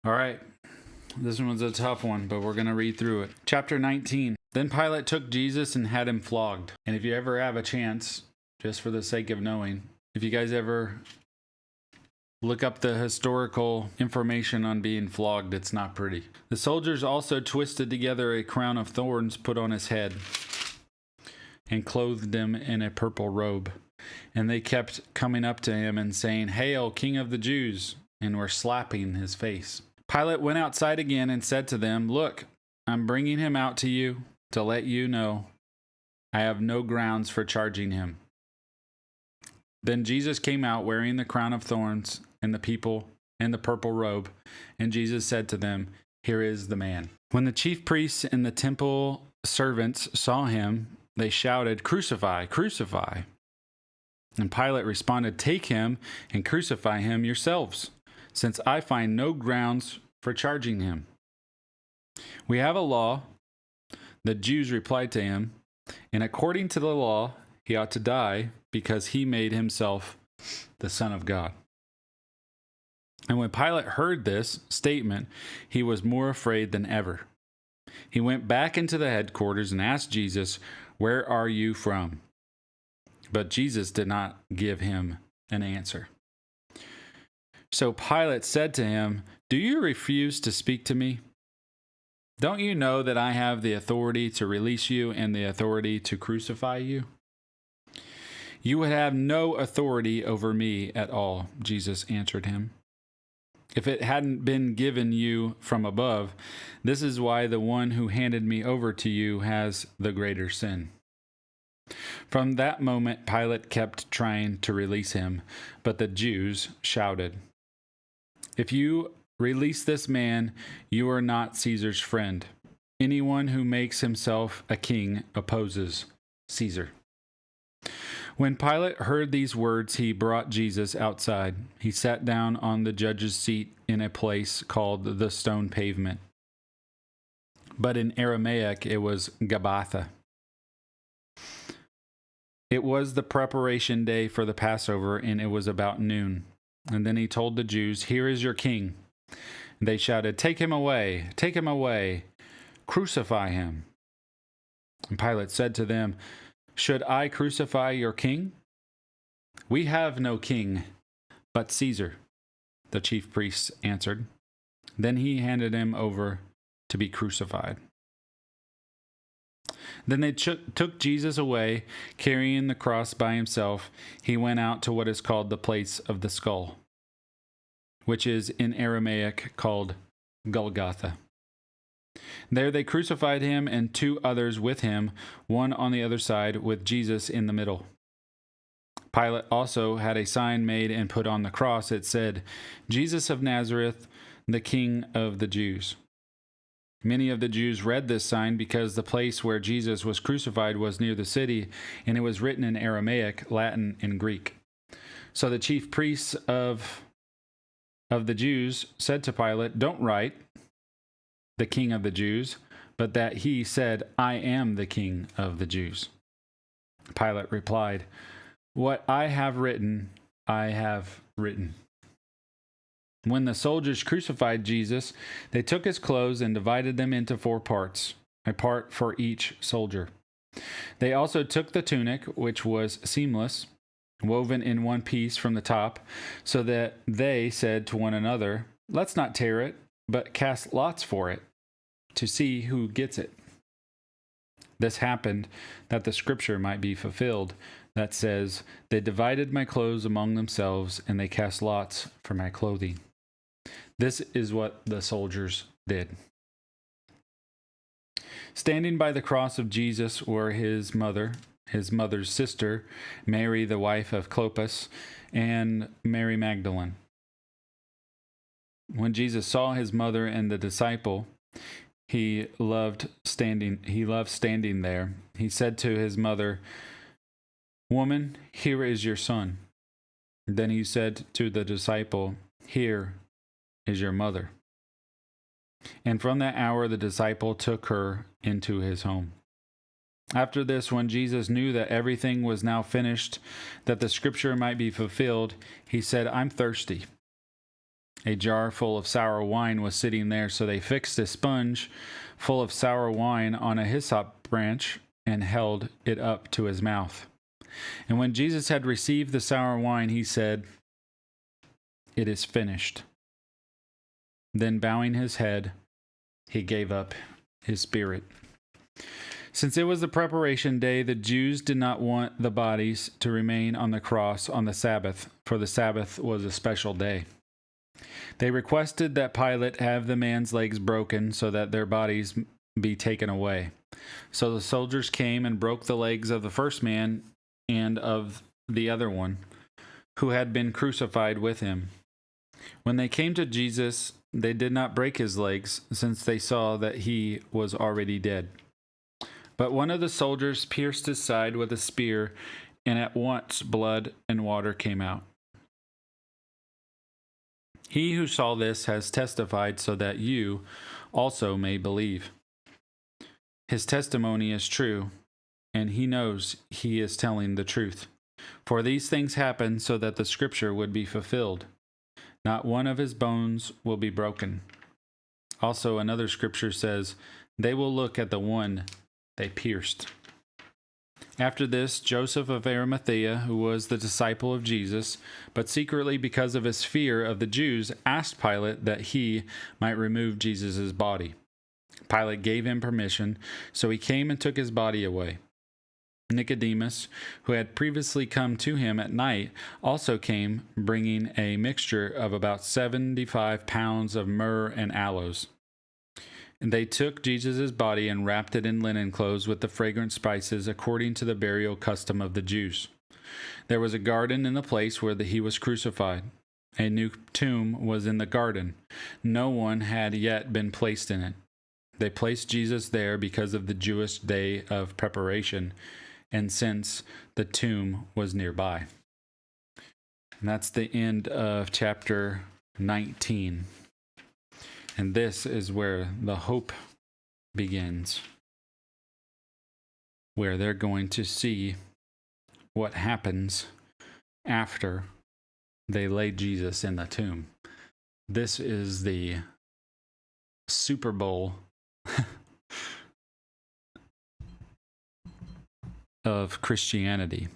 All right. This one was a tough one, but we're going to read through it. Chapter 19. Then Pilate took Jesus and had him flogged. And if you ever have a chance, just for the sake of knowing, if you guys ever look up the historical information on being flogged, it's not pretty. The soldiers also twisted together a crown of thorns, put on his head, and clothed him in a purple robe. And they kept coming up to him and saying, "Hail, King of the Jews!" and were slapping his face. Pilate went outside again and said to them, "Look, I'm bringing him out to you to let you know I have no grounds for charging him." Then Jesus came out wearing the crown of thorns and the people and the purple robe. And Jesus said to them, "Here is the man." When the chief priests and the temple servants saw him, they shouted, "Crucify, crucify." And Pilate responded, "Take him and crucify him yourselves, since I find no grounds for charging him. We have a law." The Jews replied to him, "And according to the law, he ought to die because he made himself the Son of God." And when Pilate heard this statement, he was more afraid than ever. He went back into the headquarters and asked Jesus, "Where are you from?" But Jesus did not give him an answer. So Pilate said to him, "Do you refuse to speak to me? Don't you know that I have the authority to release you and the authority to crucify you?" "You would have no authority over me at all," Jesus answered him, "if it hadn't been given you from above. This is why the one who handed me over to you has the greater sin." From that moment, Pilate kept trying to release him, but the Jews shouted, "If you release this man, you are not Caesar's friend. Anyone who makes himself a king opposes Caesar." When Pilate heard these words, he brought Jesus outside. He sat down on the judge's seat in a place called the Stone Pavement, but in Aramaic it was Gabbatha. It was the preparation day for the Passover, and it was about noon. And then he told the Jews, "Here is your king." And they shouted, take him away, crucify him." And Pilate said to them, "Should I crucify your king?" "We have no king but Caesar," the chief priests answered. Then he handed him over to be crucified. Then they took Jesus away, carrying the cross by himself. He went out to what is called the place of the skull, which is in Aramaic called Golgotha. There they crucified him and two others with him, one on the other side, with Jesus in the middle. Pilate also had a sign made and put on the cross. It said, "Jesus of Nazareth, the King of the Jews." Many of the Jews read this sign because the place where Jesus was crucified was near the city, and it was written in Aramaic, Latin, and Greek. So the chief priests of the Jews said to Pilate, "Don't write, 'the King of the Jews,' but that he said, 'I am the King of the Jews.'" Pilate replied, "What I have written, I have written." When the soldiers crucified Jesus, they took his clothes and divided them into 4 parts, a part for each soldier. They also took the tunic, which was seamless, woven in one piece from the top, so that they said to one another, "Let's not tear it, but cast lots for it, to see who gets it." This happened that the scripture might be fulfilled that says, "They divided my clothes among themselves, and they cast lots for my clothing." This is what the soldiers did. Standing by the cross of Jesus were his mother's sister, Mary, the wife of Clopas, and Mary Magdalene. When Jesus saw his mother and the disciple, he loved standing there. He said to his mother, "Woman, here is your son." Then he said to the disciple, "Here is your mother." And from that hour the disciple took her into his home. After this, when Jesus knew that everything was now finished, that the scripture might be fulfilled, he said, "I'm thirsty." A jar full of sour wine was sitting there, so they fixed a sponge full of sour wine on a hyssop branch and held it up to his mouth. And when Jesus had received the sour wine, he said, "It is finished." Then bowing his head, he gave up his spirit. Since it was the preparation day, the Jews did not want the bodies to remain on the cross on the Sabbath, for the Sabbath was a special day. They requested that Pilate have the man's legs broken so that their bodies be taken away. So the soldiers came and broke the legs of the first man and of the other one, who had been crucified with him. When they came to Jesus, they did not break his legs, since they saw that he was already dead. But one of the soldiers pierced his side with a spear, and at once blood and water came out. He who saw this has testified so that you also may believe. His testimony is true, and he knows he is telling the truth. For these things happened so that the scripture would be fulfilled. Not one of his bones will be broken. Also, another scripture says, "They will look at the one they pierced." After this, Joseph of Arimathea, who was the disciple of Jesus, but secretly because of his fear of the Jews, asked Pilate that he might remove Jesus' body. Pilate gave him permission, so he came and took his body away. Nicodemus, who had previously come to him at night, also came, bringing a mixture of about 75 pounds of myrrh and aloes. And they took Jesus' body and wrapped it in linen clothes with the fragrant spices, according to the burial custom of the Jews. There was a garden in the place where he was crucified. A new tomb was in the garden. No one had yet been placed in it. They placed Jesus there because of the Jewish day of preparation, and since the tomb was nearby. And that's the end of chapter 19. And this is where the hope begins, where they're going to see what happens after they lay Jesus in the tomb. This is the Super Bowl of Christianity.